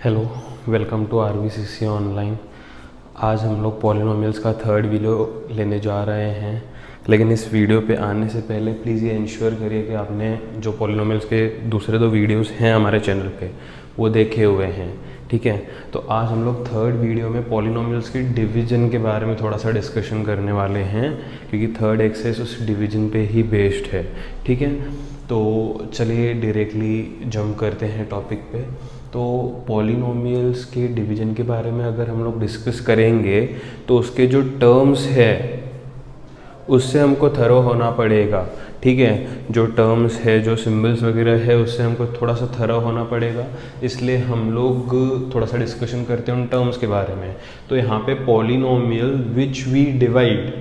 Hello, welcome to RVCC online. आज हम लोग पॉलिनोमियल्स का थर्ड वीडियो लेने जा रहे हैं, लेकिन इस वीडियो पे आने से पहले प्लीज़ ये इंश्योर करिए कि आपने जो पॉलिनोमियल्स के दूसरे दो वीडियोस हैं हमारे चैनल पे वो देखे हुए हैं, ठीक है। तो आज हम लोग थर्ड वीडियो में पॉलिनोमियल्स की डिवीजन के बारे में थोड़ा सा डिस्कशन करने वाले हैं, क्योंकि थर्ड एक्सरसाइज उस डिवीजन पे ही बेस्ड है, ठीक है। तो चलिए डायरेक्टली जंप करते हैं टॉपिक पे। तो पॉलिनोमियल्स के डिवीजन के बारे में अगर हम लोग डिस्कस करेंगे तो उसके जो टर्म्स है उससे हमको थरो होना पड़ेगा, ठीक है। जो टर्म्स है, जो सिंबल्स वगैरह है, उससे हमको थोड़ा सा थरो होना पड़ेगा। इसलिए हम लोग थोड़ा सा डिस्कशन करते हैं उन टर्म्स के बारे में। तो यहाँ पे polynomial which we divide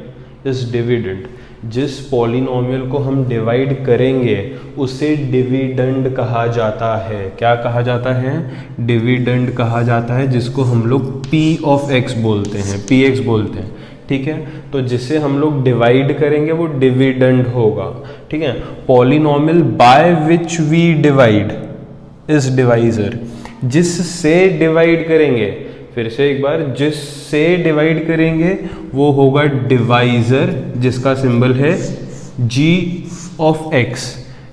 is dividend. जिस पॉलिनोमियल को हम डिवाइड करेंगे उसे डिविडेंड कहा जाता है। क्या कहा जाता है? डिविडेंड कहा जाता है, जिसको हम लोग p ऑफ x बोलते हैं, px बोलते हैं, ठीक है। तो जिसे हम लोग डिवाइड करेंगे वो डिविडेंड होगा, ठीक है। Polynomial by which we divide is divisor. जिससे डिवाइड करेंगे, फिर से एक बार, जिससे डिवाइड करेंगे वो होगा डिवाइजर, जिसका सिंबल है g ऑफ x।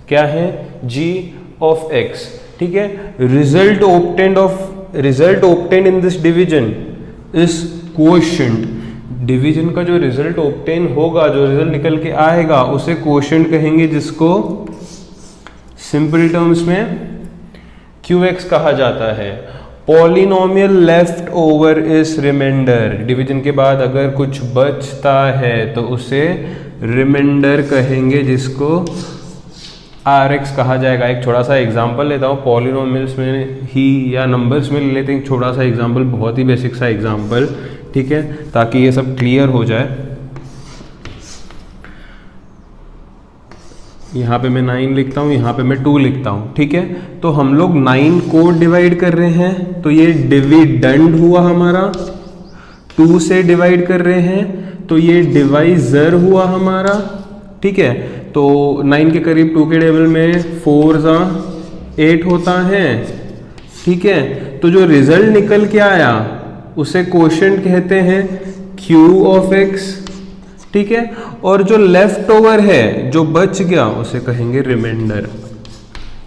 क्या है? g ऑफ x, ठीक है। Result obtained in this division is coefficient. Division का जो रिजल्ट ऑब्टेन होगा, जो रिजल्ट निकल के आएगा, उसे कोएफिशिएंट कहेंगे, जिसको सिंपल टर्म्स में qx कहा जाता है। Polynomial left over is remainder. Division के बाद अगर कुछ बचता है तो उसे रिमाइंडर कहेंगे, जिसको Rx कहा जाएगा। एक छोटा सा एग्जांपल लेता हूँ, पॉलिनोमियल्स में ही या नंबर्स में ले लेते हैं छोटा सा एग्जांपल, बहुत ही बेसिक सा एग्जांपल, ठीक है, ताकि ये सब क्लियर हो जाए। यहाँ पे मैं 9 लिखता हूँ, यहाँ पे मैं 2 लिखता हूँ, ठीक है। तो हम लोग 9 को डिवाइड कर रहे हैं, तो ये डिविडेंड हुआ हमारा। 2 से डिवाइड कर रहे हैं तो ये डिवाइजर हुआ हमारा, ठीक है। तो 9 के करीब 2 के टेबल में 4 × 8 होता है, ठीक है। तो जो रिजल्ट निकल के आया उसे कोएफिशिएंट कहते हैं q ऑफ x, ठीक है। और जो लेफ्ट ओवर है, जो बच गया, उसे कहेंगे रिमाइंडर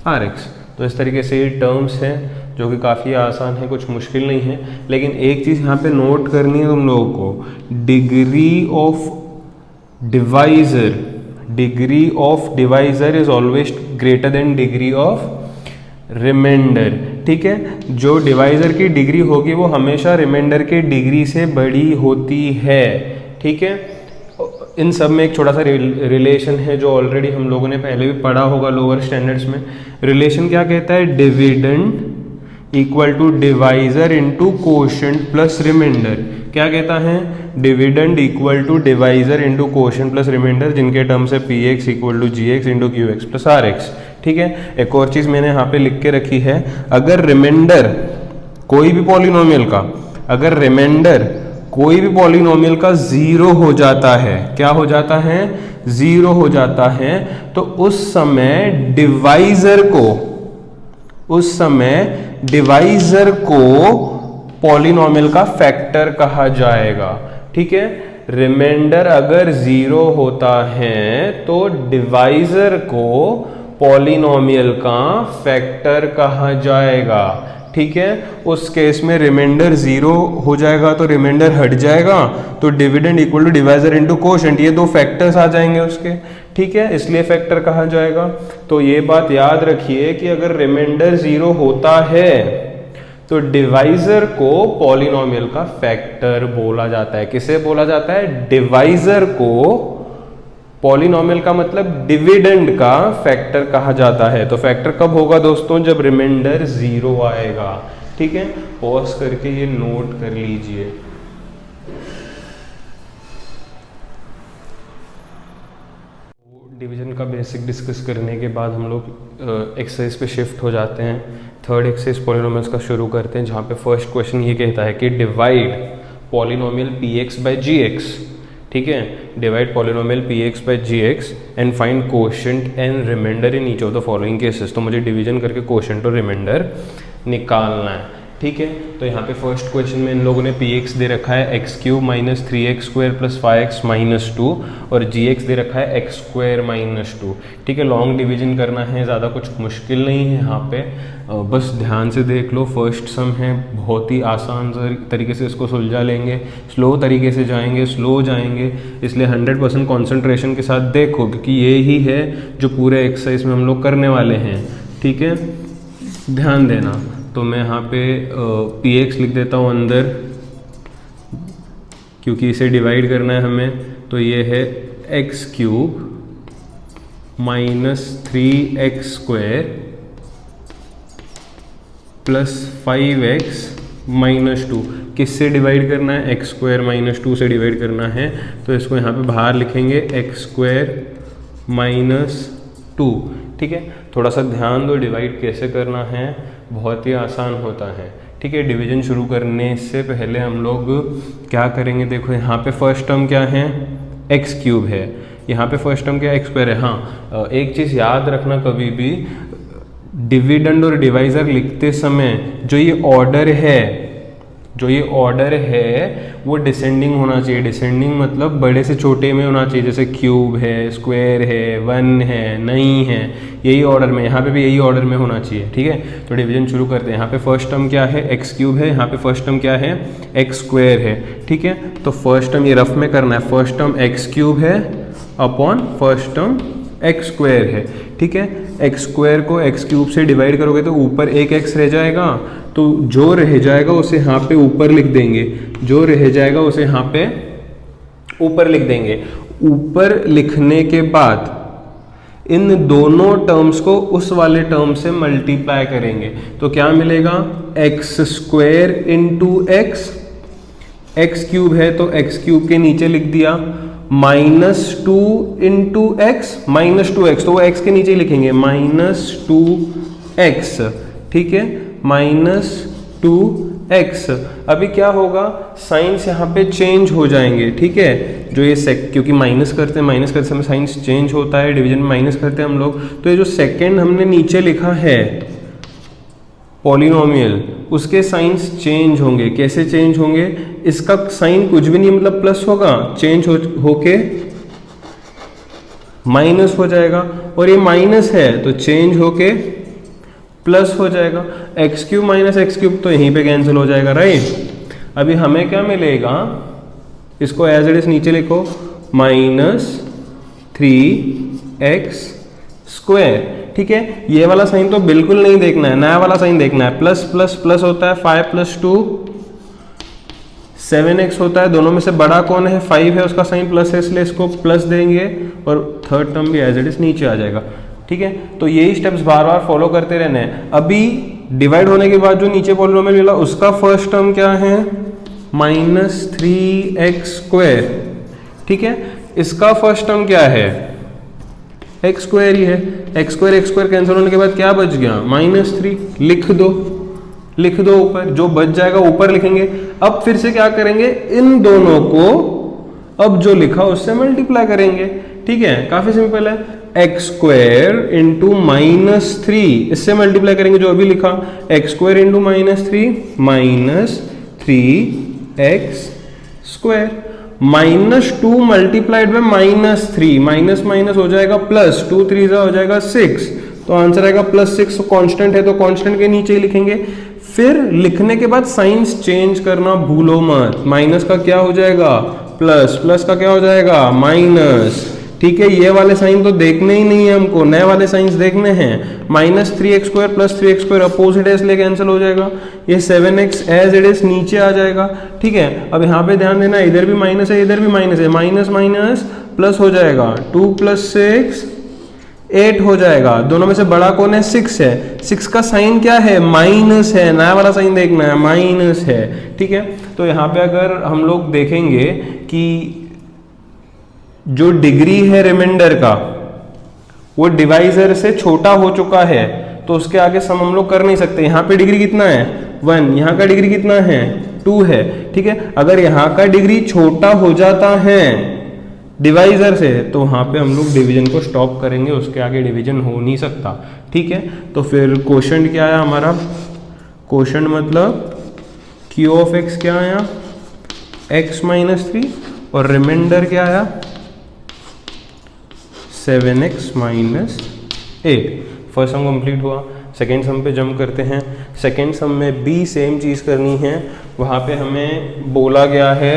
Rx। तो इस तरीके से ये टर्म्स हैं जो कि काफ़ी आसान है, कुछ मुश्किल नहीं है। लेकिन एक चीज़ यहाँ पे नोट करनी है तुम लोगों को, degree of divisor is always greater than degree of remainder, ठीक है। जो डिवाइजर की डिग्री होगी वो हमेशा रिमाइंडर के डिग्री से बड़ी होती है, ठीक है। इन सब में एक छोटा सा रिलेशन है जो ऑलरेडी हम लोगों ने पहले भी पढ़ा होगा लोअर स्टैंडर्ड्स में। रिलेशन क्या कहता है? Dividend equal to divisor into coefficient plus remainder. क्या कहता है? Dividend equal to divisor into coefficient plus remainder, जिनके टर्म्स है px equal to gx into qx plus rx, ठीक है। एक और चीज मैंने यहाँ पे लिख के रखी है, अगर रिमाइंडर कोई भी पॉलिनोमियल का, अगर रिमाइंडर कोई भी पॉलिनोमियल का 0 हो जाता है, क्या हो जाता है? 0 हो जाता है, तो उस समय डिवाइजर को पॉलिनोमियल का फैक्टर कहा जाएगा, ठीक है। रिमाइंडर अगर 0 होता है तो डिवाइजर को पॉलिनोमियल का फैक्टर कहा जाएगा, ठीक है। उस केस में रिमाइंडर 0 हो जाएगा तो रिमाइंडर हट जाएगा, तो dividend equal to divisor into coefficient, ये दो फैक्टर्स आ जाएंगे उसके, ठीक है, इसलिए फैक्टर कहा जाएगा। तो ये बात याद रखिए कि अगर रिमाइंडर 0 होता है तो डिवाइजर को पॉलिनोमियल का फैक्टर बोला जाता है। किसे बोला जाता है? डिवाइजर को पॉलिनोमियल का मतलब डिविडेंड का फैक्टर कहा जाता है। तो फैक्टर कब होगा दोस्तों? जब रिमाइंडर 0 आएगा, ठीक है। पॉज करके ये नोट कर लीजिए। डिवीजन का बेसिक डिस्कस करने के बाद हम लोग एक्सरसाइज पे शिफ्ट हो जाते हैं। थर्ड एक्सरसाइज पॉलिनोमियल्स का शुरू करते हैं, जहाँ पे फर्स्ट क्वेश्चन ये कहता है कि divide polynomial px by gx, ठीक है। Divide polynomial px by gx and find coefficient and remainder in each of the following cases. तो मुझे डिवीजन करके कोएफिशिएंट और रिमाइंडर निकालना है, ठीक है। तो यहाँ पे फर्स्ट क्वेश्चन में इन लोगों ने px दे रखा है x cube minus 3x² plus 5x minus 2 और gx दे रखा है x² माइनस 2। ठीक है, लॉन्ग डिवीजन करना है, ज़्यादा कुछ मुश्किल नहीं है यहाँ पे, बस ध्यान से देख लो। फर्स्ट सम है, बहुत ही आसान तरीके से इसको सुलझा लेंगे, स्लो तरीके से जाएंगे, स्लो जाएंगे, इसलिए 100% कॉन्सेंट्रेशन के साथ देखो, क्योंकि ये ही है जो पूरे एक्सरसाइज में हम लोग करने वाले हैं। ठीक है, ध्यान देना। तो मैं यहाँ पे px लिख देता हूँ अंदर, क्योंकि इसे डिवाइड करना है हमें। तो ये है x cube minus 3x² plus 5x minus 2। किससे डिवाइड करना है? x² माइनस 2 से डिवाइड करना है। तो इसको यहाँ पे बाहर लिखेंगे x² माइनस 2। ठीक है, थोड़ा सा ध्यान दो, डिवाइड कैसे करना है, बहुत ही आसान होता है। ठीक है, डिवीजन शुरू करने से पहले हम लोग क्या करेंगे, देखो यहाँ पे फर्स्ट टर्म क्या है, एक्स क्यूब है, यहाँ पे फर्स्ट टर्म क्या है, x² है। हाँ, एक चीज़ याद रखना, कभी भी डिविडेंड और डिवाइजर लिखते समय जो ये ऑर्डर है वो डिसेंडिंग होना चाहिए। डिसेंडिंग मतलब बड़े से छोटे में होना चाहिए, जैसे क्यूब है, स्क्वायर है, 1 है, नहीं है, यही ऑर्डर में, यहाँ पे भी यही ऑर्डर में होना चाहिए। ठीक है, तो डिवीजन शुरू करते हैं। यहाँ पे फर्स्ट टर्म क्या है, एक्स क्यूब है, यहाँ पे फर्स्ट टर्म क्या है, x² है। ठीक है, तो फर्स्ट टर्म ये रफ में करना है, फर्स्ट टर्म एक्स क्यूब है अपॉन फर्स्ट टर्म x² है। ठीक है, x² को x क्यूब से डिवाइड करोगे तो ऊपर एक x रह जाएगा, तो जो रह जाएगा उसे यहाँ पे ऊपर लिख देंगे, जो रह जाएगा उसे यहाँ पे ऊपर लिख देंगे। ऊपर लिखने के बाद इन दोनों टर्म्स को उस वाले टर्म से मल्टीप्लाई करेंगे, तो क्या मिलेगा, x² इंटू एक्स क्यूब है तो x क्यूब के नीचे लिख दिया, -2 इंटू एक्स, -2x, तो वो x के नीचे लिखेंगे, -2x। ठीक है, -2x। अभी क्या होगा, साइंस यहाँ पे चेंज हो जाएंगे। ठीक है, जो ये क्योंकि माइनस करते समय साइंस चेंज होता है, डिवीजन में माइनस करते हैं हम लोग, तो ये जो सेकेंड हमने नीचे लिखा है पॉलिनोमियल, उसके साइंस चेंज होंगे। कैसे चेंज होंगे, इसका साइन कुछ भी नहीं, मतलब प्लस होगा, चेंज होके माइनस हो जाएगा, और ये माइनस है तो चेंज होके प्लस हो जाएगा। x³ माइनस x³ तो यहीं पे कैंसिल हो जाएगा, राइट। अभी हमें क्या मिलेगा, इसको एज इट इज नीचे लिखो, -3x²। ठीक है, ये वाला साइन तो बिल्कुल नहीं देखना है, नया वाला साइन देखना है। प्लस प्लस प्लस होता है, 5 + 2 7x होता है, दोनों में से बड़ा कौन है, 5 है, उसका साइन प्लस है, इसलिए इसको प्लस देंगे और थर्ड टर्म भी एज इट इज नीचे आ जाएगा। ठीक है, तो यही स्टेप्स बार बार फॉलो करते रहना है। अभी डिवाइड होने के बाद जो नीचे पॉलिनोमियल मिला उसका फर्स्ट टर्म क्या है, -3x²। ठीक है, इसका फर्स्ट टर्म क्या है, x² ही है, x² कैंसिल होने के बाद क्या बच गया, -3। लिख दो ऊपर, जो बच जाएगा ऊपर लिखेंगे। अब फिर से क्या करेंगे, इन दोनों को अब जो लिखा उससे मल्टीप्लाई करेंगे। ठीक है, काफी सिंपल है, x² इंटू -3, इससे मल्टीप्लाई करेंगे जो अभी लिखा, x² into -3 -3x²। -2 multiplied by -3, minus minus हो जाएगा प्लस, 2 3 हो जाएगा 6, तो आंसर आएगा +6। कांस्टेंट है तो कांस्टेंट के नीचे ही लिखेंगे। फिर लिखने के बाद साइंस चेंज करना भूलो मत, माइनस का क्या हो जाएगा प्लस, प्लस का क्या हो जाएगा माइनस। ठीक है, ये वाले साइन तो देखने ही नहीं है हमको, नए वाले साइंस देखने हैं। -3x² + 3x² अपोजिट है इसलिए कैंसिल हो जाएगा, ये 7x एज इट इज नीचे आ जाएगा। ठीक है, अब यहाँ पे ध्यान देना, इधर भी माइनस है, इधर भी माइनस है, माइनस माइनस प्लस हो जाएगा, 2 + 6 8 हो जाएगा। दोनों में से बड़ा कौन है, 6 है, 6 का साइन क्या है, माइनस है, नया वाला साइन देखना है, माइनस है। ठीक है, तो यहाँ पे अगर हम लोग देखेंगे कि जो डिग्री है रिमाइंडर का वो डिवाइजर से छोटा हो चुका है, तो उसके आगे सम हम लोग कर नहीं सकते। यहाँ पे डिग्री कितना है 1, यहाँ का डिग्री कितना है 2 है। ठीक है, अगर यहाँ का डिग्री छोटा हो जाता है डिवाइजर से तो वहाँ पे हम लोग डिवीजन को स्टॉप करेंगे, उसके आगे डिवीजन हो नहीं सकता। ठीक है, तो फिर क्वेश्चन क्या है हमारा, क्वोशंट मतलब क्यू ऑफ एक्स क्या आया, x माइनस 3, और रिमाइंडर क्या आया 7x minus 8। First sum complete हुआ। सेकेंड सम पे जंप करते हैं। सेकेंड सम में भी सेम चीज़ करनी है। वहाँ पे हमें बोला गया है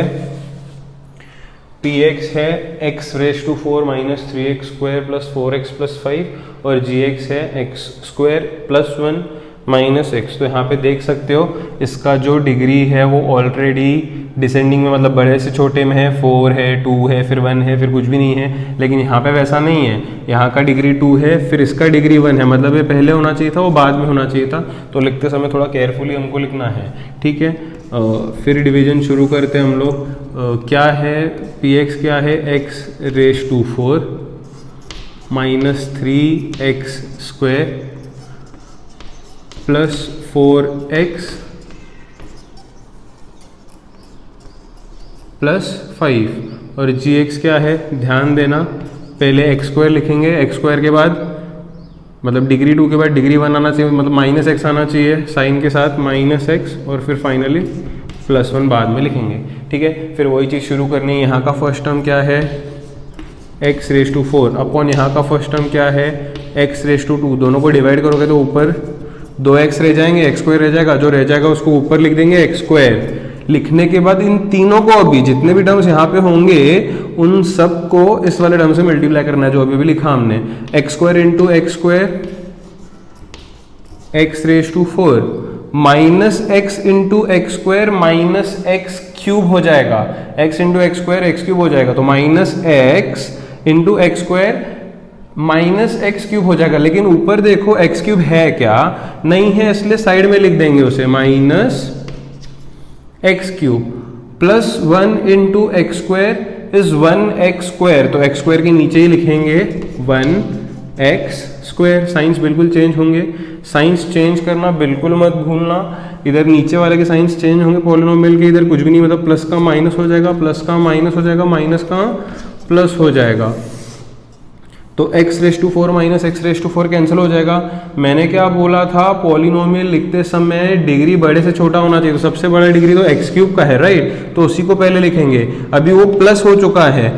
px है x raise to 4 minus 3x square plus 4x plus 5 और gx है x square plus 1 minus x. तो यहाँ पे देख सकते हो इसका जो डिग्री है वो ऑलरेडी डिसेंडिंग में, मतलब बड़े से छोटे में है, 4 है, 2 है, फिर 1 है, फिर कुछ भी नहीं है। लेकिन यहाँ पे वैसा नहीं है, यहाँ का डिग्री 2 है, फिर इसका डिग्री 1 है, मतलब ये पहले होना चाहिए था, वो बाद में होना चाहिए था। तो लिखते समय थोड़ा केयरफुली हमको लिखना है, ठीक है। फिर डिवीजन शुरू करते हैं हम लोग। क्या है पी एक्स, क्या है x raise to 4 minus 3x square plus 4x plus 5 और gx क्या है, ध्यान देना पहले x स्क्वायर लिखेंगे, x स्क्वायर के बाद मतलब डिग्री 2 के बाद डिग्री 1 आना चाहिए, मतलब माइनस एक्स आना चाहिए साइन के साथ, माइनस एक्स, और फिर फाइनली प्लस 1 बाद में लिखेंगे, ठीक है। फिर वही चीज़ शुरू करनी है। यहाँ का फर्स्ट टर्म क्या है x रेज टू 4 अपॉन यहाँ का फर्स्ट टर्म क्या है x रेज टू 2। दोनों को डिवाइड करोगे तो ऊपर 2x रह जाएंगे, x स्क्वायर रह जाएगा, जो रह जाएगा उसको ऊपर लिख देंगे x स्क्वायर। लिखने के बाद इन तीनों को अभी जितने भी टर्म्स यहाँ पे होंगे उन सब को इस वाले टर्म से मल्टीप्लाई करना है जो अभी भी लिखा हमने, x square into x square x raise to 4 minus x into x square minus x cube हो जाएगा, x into x square x cube हो जाएगा, तो minus x into x square minus x cube हो जाएगा। लेकिन ऊपर देखो एक्स क्यूब है क्या, नहीं है, इसलिए साइड में लिख देंगे उसे, minus x cube plus 1 into x square is 1x square, तो एक्स स्क्वायर के नीचे ही लिखेंगे 1x स्क्वायर। साइंस बिल्कुल चेंज होंगे, साइंस चेंज करना बिल्कुल मत भूलना। इधर नीचे वाले के साइंस चेंज होंगे पॉलिनोमियल के, इधर कुछ भी नहीं, मतलब प्लस का माइनस हो जाएगा, प्लस का माइनस हो जाएगा, माइनस का प्लस हो जाएगा। तो x raise to 4 minus x raise to 4 cancel हो जाएगा। मैंने क्या बोला था, पॉलिनोमियल लिखते समय डिग्री बड़े से छोटा होना चाहिए, तो सबसे बड़ा डिग्री तो x क्यूब का है, राइट, तो उसी को पहले लिखेंगे। अभी वो प्लस हो चुका है,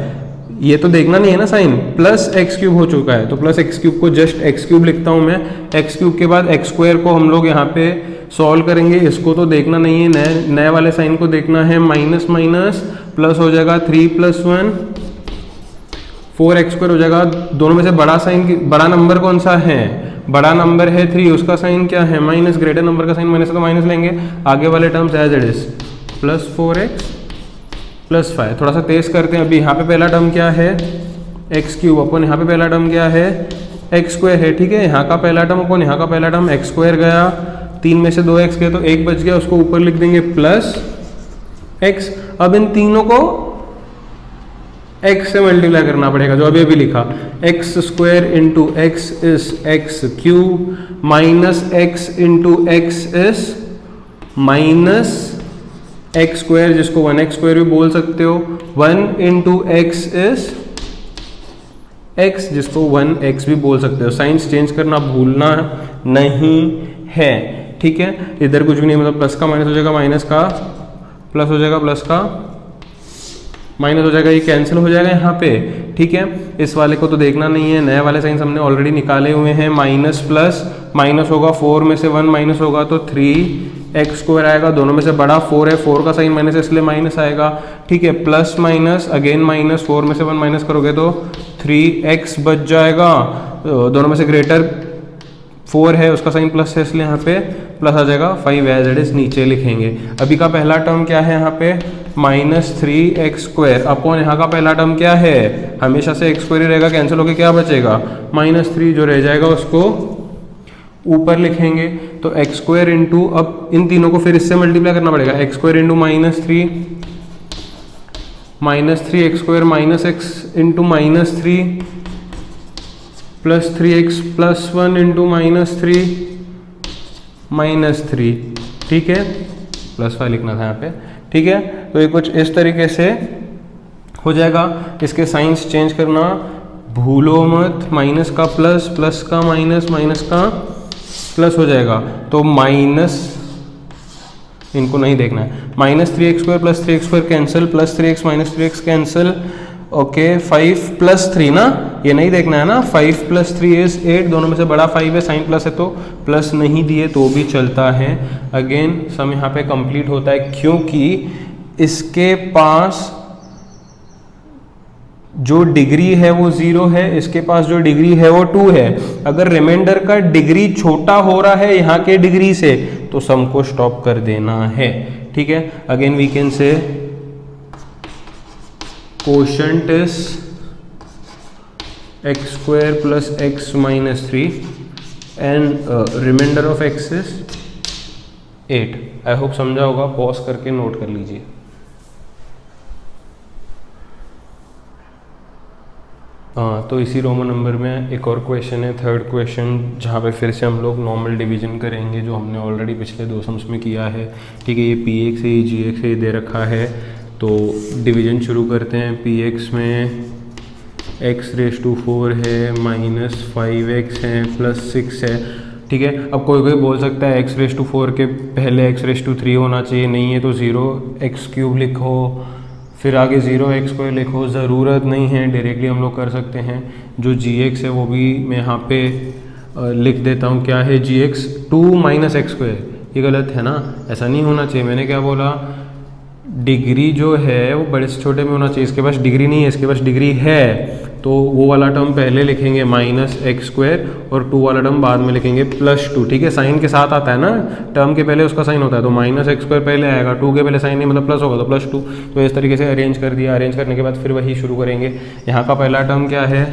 ये तो देखना नहीं है ना साइन, प्लस एक्स क्यूब हो चुका है, तो प्लस एक्स क्यूब को जस्ट एक्स क्यूब लिखता हूँ मैं। एक्स क्यूब के बाद एक्स स्क्वायर को हम लोग यहाँ पे सॉल्व करेंगे, इसको तो देखना नहीं है, नए वाले साइन को देखना है। माइनस माइनस प्लस हो जाएगा 3 प्लस 1 4x स्क्वायर हो जाएगा। दोनों में से बड़ा साइन, बड़ा नंबर कौन सा है, बड़ा नंबर है 3, उसका साइन क्या है माइनस, ग्रेटर नंबर का साइन माइनस है तो माइनस लेंगे। आगे वाले terms as it is plus 4x plus 5। थोड़ा सा तेज करते हैं। अभी यहाँ पे पहला टर्म क्या है एक्स क्यूब अपन, यहाँ पे पहला टर्म क्या है एक्स स्क्वायर है, ठीक है। यहाँ का पहला टर्म अपन, यहाँ का पहला टर्म एक्स स्क्वायर गया, 3 में से 2x गया तो 1 बच गया, उसको ऊपर लिख देंगे प्लस x। अब इन तीनों को x से मल्टीप्लाई करना पड़ेगा जो अभी अभी लिखा, x square into x is x cube minus x into x is minus x square, जिसको 1x स्क्वायर भी बोल सकते हो। 1 इंटू एक्स इज x, जिसको 1x भी बोल सकते हो। साइंस चेंज करना भूलना नहीं है, ठीक है। इधर कुछ भी नहीं, मतलब प्लस का माइनस हो जाएगा, माइनस का प्लस हो जाएगा, प्लस का माइनस हो जाएगा, ये कैंसिल हो जाएगा यहाँ पे, ठीक है। इस वाले को तो देखना नहीं है, नए वाले साइंस हमने ऑलरेडी निकाले हुए हैं। माइनस प्लस माइनस होगा, 4 में से 1 माइनस होगा तो 3x स्क्वायर आएगा। दोनों में से बड़ा 4 है, 4 का साइन माइनस है इसलिए माइनस आएगा, ठीक है। प्लस माइनस अगेन माइनस, 4 में से 1 माइनस करोगे तो 3x बच जाएगा। दोनों में से ग्रेटर 4 है, उसका साइन प्लस है इसलिए यहाँ पे प्लस आ जाएगा। 5 एज इट इज नीचे लिखेंगे। अभी का पहला टर्म क्या है यहाँ पे माइनस 3x स्क्वायर अपॉन यहाँ का पहला टर्म क्या है, हमेशा से x स्क्वायर ही रहेगा, कैंसिल होके क्या बचेगा माइनस 3, जो रह जाएगा उसको ऊपर लिखेंगे। तो x स्क्वायर इंटू, अब इन तीनों को फिर इससे मल्टीप्लाई करना पड़ेगा, x square into minus 3 x square minus x into minus 3 plus 3x plus 1 into minus 3, ठीक है। प्लस 5 लिखना था यहाँ पे, ठीक है। तो ये कुछ इस तरीके से हो जाएगा। इसके साइंस चेंज करना भूलो मत, माइनस का प्लस, प्लस का माइनस, माइनस का प्लस हो जाएगा। तो माइनस इनको नहीं देखना है। -3x² + 3x² cancel, +3x -3x cancel, okay 5 + 3 ना, ये नहीं देखना है ना। 5 + 3 इज 8, दोनों में से बड़ा 5 है, साइन प्लस है तो प्लस नहीं दिए तो भी चलता है। अगेन सम यहाँ पे कंप्लीट होता है क्योंकि इसके पास जो डिग्री है वो 0 है, इसके पास जो डिग्री है वो 2 है। अगर रिमाइंडर का डिग्री छोटा हो रहा है यहाँ के डिग्री से तो सम को स्टॉप कर देना है, ठीक है। Again we can say quotient is x² + x - 3 and remainder of x is 8। I hope समझा होगा, पॉज करके नोट कर लीजिए। हाँ, तो इसी रोमन नंबर में एक और क्वेश्चन है, थर्ड क्वेश्चन, जहाँ पे फिर से हम लोग नॉर्मल डिवीजन करेंगे जो हमने ऑलरेडी पिछले 2 सम्स में किया है, ठीक है। ये px है, ये gx है, ये दे रखा है। तो डिवीजन शुरू करते हैं। px में x⁴ है, -5x है, +6 है, ठीक है। अब कोई बोल सकता है x⁴ के पहले x⁵ होना चाहिए, नहीं है तो 0x³ लिखो, फिर आगे 0x² लिखो, ज़रूरत नहीं है, डायरेक्टली हम लोग कर सकते हैं। जो gx है वो भी मैं यहाँ पे लिख देता हूँ। क्या है gx 2 - x², ये गलत है ना, ऐसा नहीं होना चाहिए। मैंने क्या बोला, डिग्री जो है वो बड़े से छोटे में होना चाहिए। इसके पास डिग्री नहीं है, इसके पास डिग्री है, तो वो वाला टर्म पहले लिखेंगे -x², और 2 वाला टर्म बाद में लिखेंगे +2, ठीक है। साइन के साथ आता है ना, टर्म के पहले उसका साइन होता है, तो -x² पहले आएगा, 2 के पहले साइन नहीं, मतलब प्लस होगा तो +2। तो इस तरीके से अरेंज कर दिया। अरेंज करने के बाद फिर वही शुरू करेंगे। यहाँ का पहला टर्म क्या है,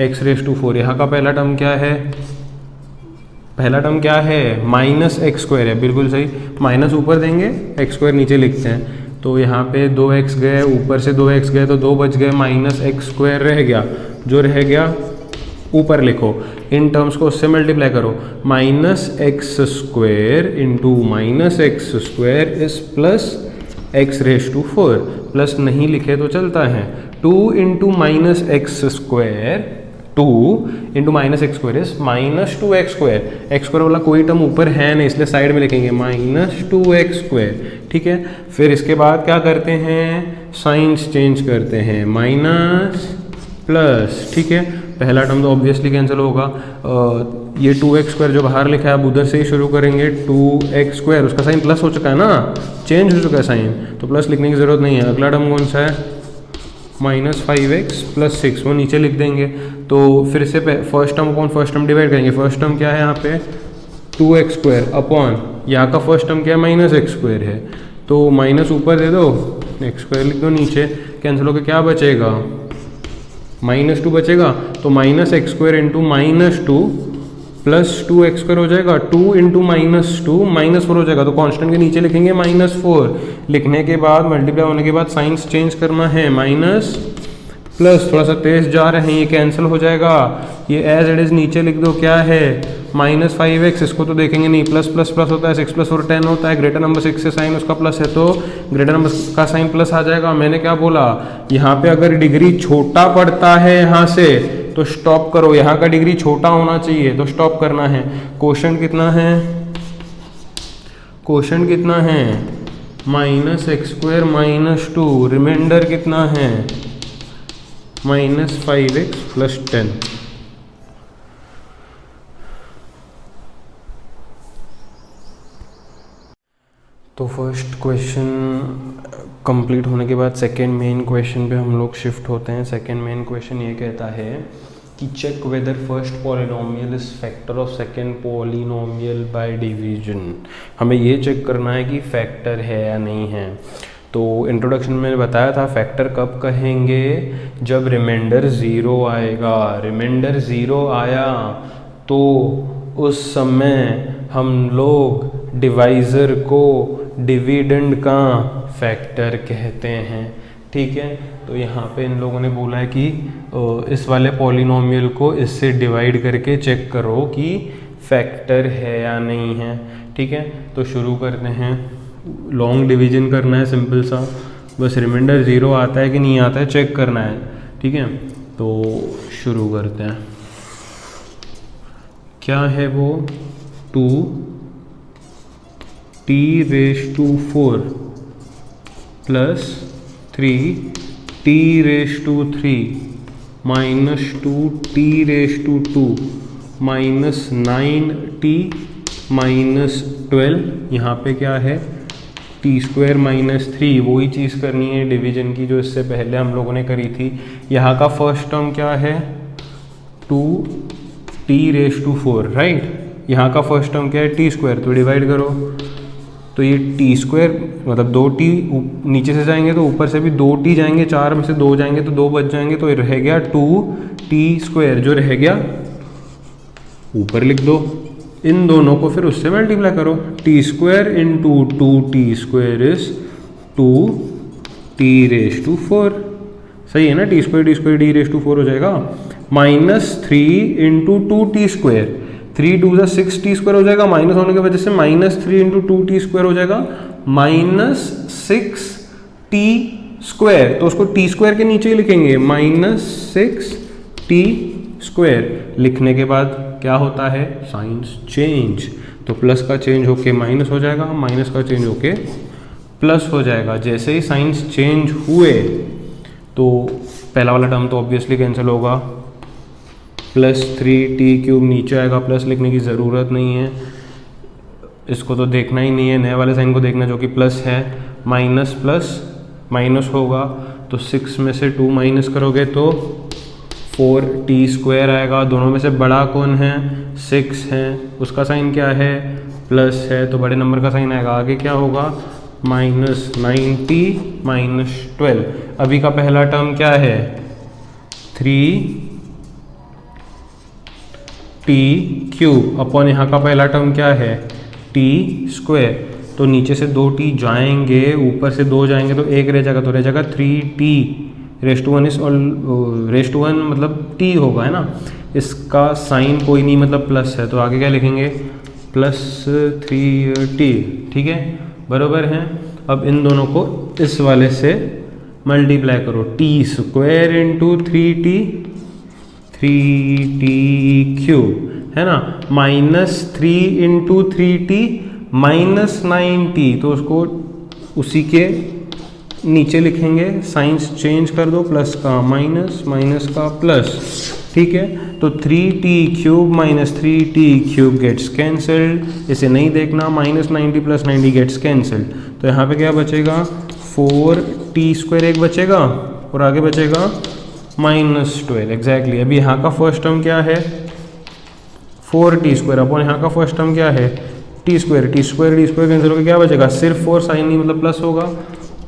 x⁴। यहाँ का पहला टर्म क्या है, पहला टर्म क्या है, -x² है, बिल्कुल सही। माइनस ऊपर देंगे, x² नीचे लिखते हैं। तो यहाँ पे 2x गए, ऊपर से 2x गए तो 2 बच गए, -x² रह गया। जो रह गया ऊपर लिखो, इन टर्म्स को उससे मल्टीप्लाई करो। -x² × -x² is +x⁴। Plus नहीं लिखे तो चलता है। 2 × -x², 2 × -x² is -2x²। x² वाला कोई टर्म ऊपर है नहीं, इसलिए साइड में लिखेंगे -2x², ठीक है। फिर इसके बाद क्या करते हैं, साइंस चेंज करते हैं, माइनस प्लस, ठीक है। पहला टर्म तो ऑब्वियसली कैंसिल होगा। ये 2x² जो बाहर लिखा है अब उधर से ही शुरू करेंगे। 2x², उसका साइन प्लस हो चुका है ना, चेंज हो चुका है साइन, तो प्लस लिखने की ज़रूरत नहीं है। अगला टर्म कौन सा है, -5x + 6, वो नीचे लिख देंगे। तो फिर से फर्स्ट टर्म डिवाइड करेंगे। फर्स्ट टर्म क्या है यहाँ पे, 2x² अपॉन, यहाँ का फर्स्ट टर्म क्या है, -x² है, तो माइनस ऊपर दे दो, x² लिख दो नीचे, कैंसिल होकर क्या बचेगा, -2 बचेगा। तो -x² × -2 + 2x² हो जाएगा। 2 × -2 -4 हो जाएगा, तो कांस्टेंट के नीचे लिखेंगे -4। लिखने के बाद मल्टीप्लाई होने के बाद साइंस चेंज करना है, माइनस प्लस, थोड़ा सा तेज जा रहे हैं, ये कैंसिल हो जाएगा। ये एज इट इज नीचे लिख दो, क्या है -5x, इसको तो देखेंगे नहीं, प्लस प्लस प्लस होता है, 6 + 4 10 होता है। ग्रेटर नंबर 6 से साइन उसका प्लस है तो ग्रेटर नंबर का साइन प्लस आ जाएगा। मैंने क्या बोला, यहाँ पे अगर डिग्री छोटा पड़ता है यहाँ से तो स्टॉप करो, यहाँ का डिग्री छोटा होना चाहिए तो स्टॉप करना है। क्वोशंट कितना है, क्वोशंट कितना है, -x² - 2, रिमाइंडर कितना है, -5x + 10। तो फर्स्ट क्वेश्चन कंप्लीट होने के बाद सेकेंड मेन क्वेश्चन पे हम लोग शिफ्ट होते हैं। सेकेंड मेन क्वेश्चन ये कहता है कि check whether first polynomial is factor of second polynomial by division. हमें ये चेक करना है कि फैक्टर है या नहीं है। तो इंट्रोडक्शन में बताया था फैक्टर कब कहेंगे, जब रिमाइंडर 0 आएगा। रिमाइंडर 0 आया तो उस समय हम लोग डिवाइज़र को डिविडेंड का फैक्टर कहते हैं, ठीक है। तो यहाँ पे इन लोगों ने बोला है कि इस वाले पॉलिनोमियल को इससे डिवाइड करके चेक करो कि फैक्टर है या नहीं है, ठीक है। तो शुरू करते हैं, लॉन्ग डिवीजन करना है सिंपल सा, बस रिमाइंडर 0 आता है कि नहीं आता है चेक करना है, ठीक है। तो शुरू करते हैं, क्या है वो 2 t⁴ plus 3t⁴ minus 2t⁴ minus 9t minus 12, यहाँ पे क्या है t² माइनस 3, वही चीज़ करनी है डिवीजन की जो इससे पहले हम लोगों ने करी थी। यहाँ का फर्स्ट टर्म क्या है 2t⁴, राइट। यहाँ का फर्स्ट टर्म क्या है t², तो डिवाइड करो, तो ये t² मतलब 2t नीचे से जाएंगे तो ऊपर से भी 2t जाएंगे, 4 में से 2 जाएंगे तो 2 बच जाएंगे, तो ये रह गया 2t², जो रह गया ऊपर लिख दो। इन दोनों को फिर उससे मल्टीप्लाई करो, t² into 2t² is 2t⁴, सही है ना। t² d⁴ हो जाएगा, माइनस 3 इंटू 2t², 3 2 6t² हो जाएगा, माइनस होने की वजह से माइनस 3 इंटू 2t² हो जाएगा माइनस 6t², तो उसको t² के नीचे ही लिखेंगे, माइनस 6t²। लिखने के बाद क्या होता है साइंस चेंज, तो प्लस का चेंज होके माइनस हो जाएगा, माइनस का चेंज होके प्लस हो जाएगा। जैसे ही साइंस चेंज हुए तो पहला वाला टर्म तो ऑब्वियसली कैंसिल होगा, प्लस 3t³ नीचे आएगा, प्लस लिखने की ज़रूरत नहीं है, इसको तो देखना ही नहीं है, नए वाले साइन को देखना जो कि प्लस है। माइनस प्लस माइनस होगा, तो 6 में से 2 माइनस करोगे तो 4t² आएगा। दोनों में से बड़ा कौन है 6 है, उसका साइन क्या है प्लस है, तो बड़े नंबर का साइन आएगा। आगे क्या होगा माइनस 9t माइनस 12। अभी का पहला टर्म क्या है 3t³ अपॉन यहाँ का पहला टर्म क्या है t², तो नीचे से 2t जाएंगे, ऊपर से 2 जाएंगे तो 1 रह जाएगा, तो रह जाएगा 3t⁴ मतलब t होगा, है ना। इसका साइन कोई नहीं मतलब प्लस है, तो आगे क्या लिखेंगे प्लस 3t, ठीक है, बराबर है। अब इन दोनों को इस वाले से मल्टीप्लाई करो, t² इंटू 3t³ है ना, minus 3 into 3t minus 9t, तो उसको उसी के नीचे लिखेंगे, साइंस चेंज कर दो, प्लस का माइनस, माइनस का प्लस, ठीक है। तो 3t³ minus 3t³ gets cancelled, इसे नहीं देखना, माइनस 90 प्लस 90 गेट्स कैंसल्ड, तो यहाँ पे क्या बचेगा 4t² एक बचेगा और आगे बचेगा माइनस 12, एग्जैक्टली। अभी यहाँ का फर्स्ट टर्म क्या है 4t² अपॉन यहाँ का फर्स्ट टर्म क्या है t², कैंसिल होकर क्या बचेगा सिर्फ 4, साइन नहीं मतलब प्लस होगा,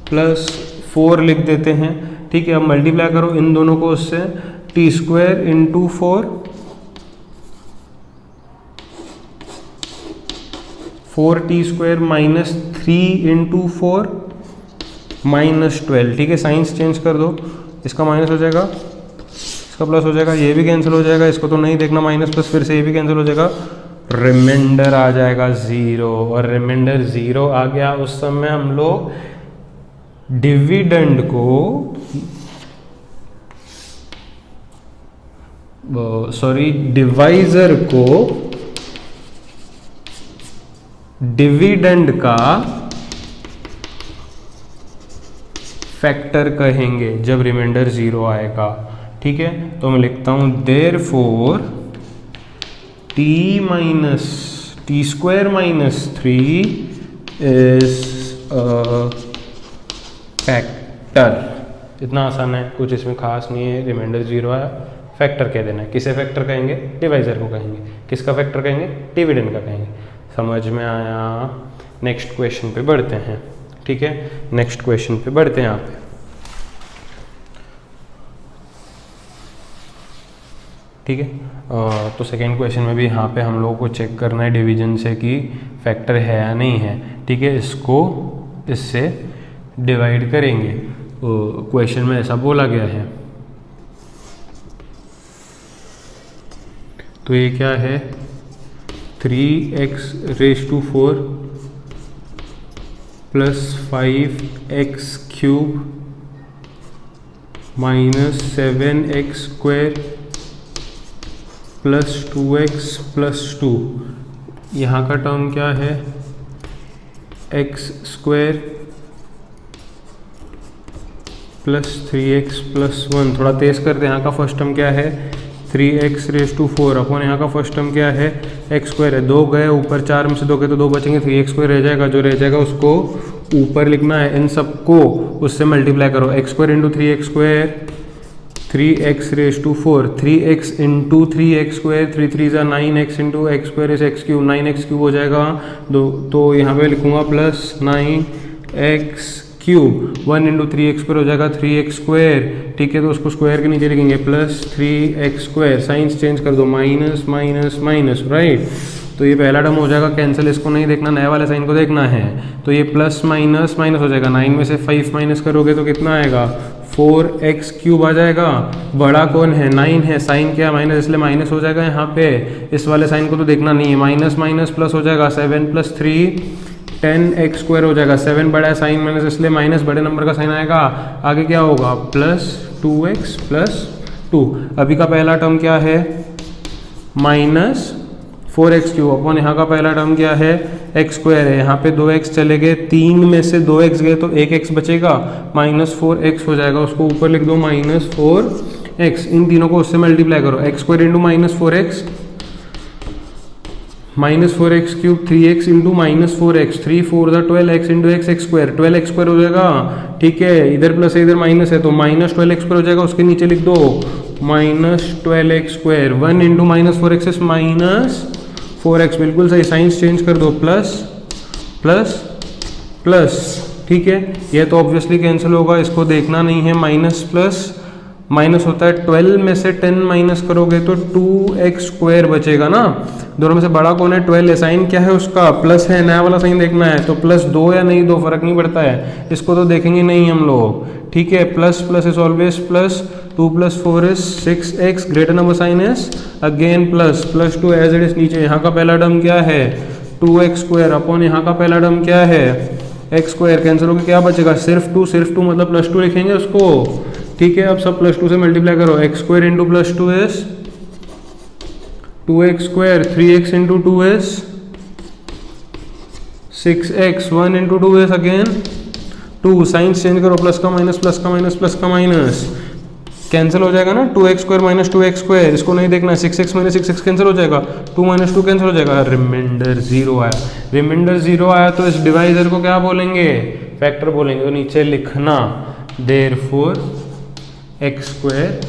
प्लस 4 लिख देते हैं, ठीक है। अब मल्टीप्लाई करो इन दोनों को उससे, t² into 4t² minus 3 into 4 minus 12, ठीक है। साइंस चेंज कर दो, इसका माइनस हो जाएगा, इसका प्लस हो जाएगा, ये भी कैंसिल हो जाएगा, इसको तो नहीं देखना, माइनस प्लस फिर से ये भी कैंसिल हो जाएगा, रिमाइंडर आ जाएगा 0, और रिमाइंडर 0 आ गया। उस समय हम लोग डिविडेंड को डिवाइजर को डिविडेंड का फैक्टर कहेंगे जब रिमाइंडर 0 आएगा, ठीक है। तो मैं लिखता हूं therefore t² minus 3 is factor. इतना आसान है, कुछ इसमें खास नहीं है। रिमाइंडर 0 आया, फैक्टर कह देना है। किसे फैक्टर कहेंगे डिवाइजर को कहेंगे। किसका फैक्टर कहेंगे डिविडेंड का कहेंगे। समझ में आया। नेक्स्ट क्वेश्चन पे बढ़ते हैं, ठीक है। नेक्स्ट क्वेश्चन पे बढ़ते हैं यहाँ पे, ठीक है। तो सेकेंड क्वेश्चन में भी यहाँ पे हम लोगों को चेक करना है डिवीजन से कि फैक्टर है या नहीं है, ठीक है। इसको इससे डिवाइड करेंगे। क्वेश्चन में ऐसा बोला गया है, तो ये क्या है 3x⁴ plus 5x³ minus 7x² plus 2x plus 2। यहाँ का टर्म क्या है x square plus 3x plus 1। थोड़ा तेज करते हैं। यहाँ का फर्स्ट टर्म क्या है 3x रेज टू 4 अपॉन यहाँ का फर्स्ट टर्म क्या है एक्स स्क्वायर है। 2 गए ऊपर, 4 में से 2 गए तो 2 बचेंगे, 3x स्क्वायर रह जाएगा। जो रह जाएगा उसको ऊपर लिखना है, इन सबको उससे मल्टीप्लाई करो। X square into 3x square 3x raise to 4, 3x into 3x square 3 3 ज़ा 9x into x square is x cube, 9x cube हो जाएगा। तो यहाँ पे लिखूंगा plus 9x cube. 1 into 3x square हो जाएगा 3x स्क्वायर, ठीक है। तो उसको स्क्वायर के नीचे लिखेंगे plus 3x square. Science change कर दो, माइनस माइनस माइनस, राइट। तो ये पहला टर्म हो जाएगा कैंसिल, इसको नहीं देखना, नए वाले साइन को देखना है। तो ये प्लस माइनस माइनस हो जाएगा, 9 में से 5 माइनस करोगे तो कितना आएगा 4x क्यूब आ जाएगा। बड़ा कौन है 9 है, साइन क्या माइनस, इसलिए माइनस हो जाएगा यहाँ पे। इस वाले साइन को तो देखना नहीं है, माइनस माइनस प्लस हो जाएगा 7 प्लस 3 10x स्क्वायर हो जाएगा। 7 बड़ा है, साइन माइनस इसलिए माइनस, बड़े नंबर का साइन आएगा। आगे क्या होगा प्लस 2x प्लस 2। अभी का पहला टर्म क्या है माइनस 4x क्यूब अपॉन यहाँ का पहला टर्म क्या है x स्क्वायर है। यहाँ पे 2x चले गए, 3 में से 2x गए तो 1x बचेगा, माइनस 4x हो जाएगा। उसको ऊपर लिख दो माइनस 4x। इन तीनों को उससे मल्टीप्लाई करो, x square into minus 4x, minus 4x cube 3x into minus 4x, 3 4 ज़ा 12x into x x square, 12x square हो जाएगा, ठीक है। इधर प्लस है इधर माइनस है तो माइनस 12x स्क्वायर हो जाएगा। उसके नीचे लिख दो minus 12x square. 1 into minus 4x is minus 4x, बिल्कुल सही। साइंस चेंज कर दो, प्लस प्लस प्लस, ठीक है। ये तो ऑब्वियसली कैंसिल होगा, इसको देखना नहीं है। माइनस प्लस माइनस होता है, 12 में से 10 माइनस करोगे तो 2x स्क्वायर बचेगा ना। दोनों में से बड़ा कौन है 12 है, साइन क्या है उसका प्लस है, नया वाला साइन देखना है। तो प्लस 2 या नहीं 2 फर्क नहीं पड़ता है, इसको तो देखेंगे नहीं हम लोग, ठीक है। Plus plus is always plus, 2 plus 4 is 6x, greater number sign is again plus, plus 2 as it is नीचे। यहाँ का पहला टर्म क्या है 2x स्क्वायर अपॉन यहाँ का पहला टर्म क्या है x स्क्वायर। कैंसिल होकर क्या बचेगा सिर्फ 2, सिर्फ 2 मतलब प्लस 2 लिखेंगे उसको, ठीक है। अब सब प्लस 2 से मल्टीप्लाई करो, x square into plus 2 is 2x square, 3x into 2 is 6x, 1 into 2 is again 2। Science change करो, प्लस का माइनस प्लस का माइनस प्लस का माइनस, कैंसिल हो जाएगा ना 2x square minus 2x square. इसको नहीं देखना है, 6x माइनस 6x कैंसिल हो जाएगा, 2 माइनस 2 कैंसिल हो जाएगा, रिमाइंडर 0 आया। रिमाइंडर 0 आया तो इस डिवाइजर को क्या बोलेंगे फैक्टर बोलेंगे। तो नीचे लिखना therefore x square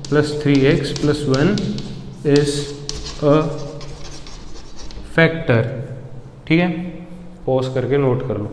plus 3x plus 1 is a factor, ठीक है। पॉज करके नोट कर लो।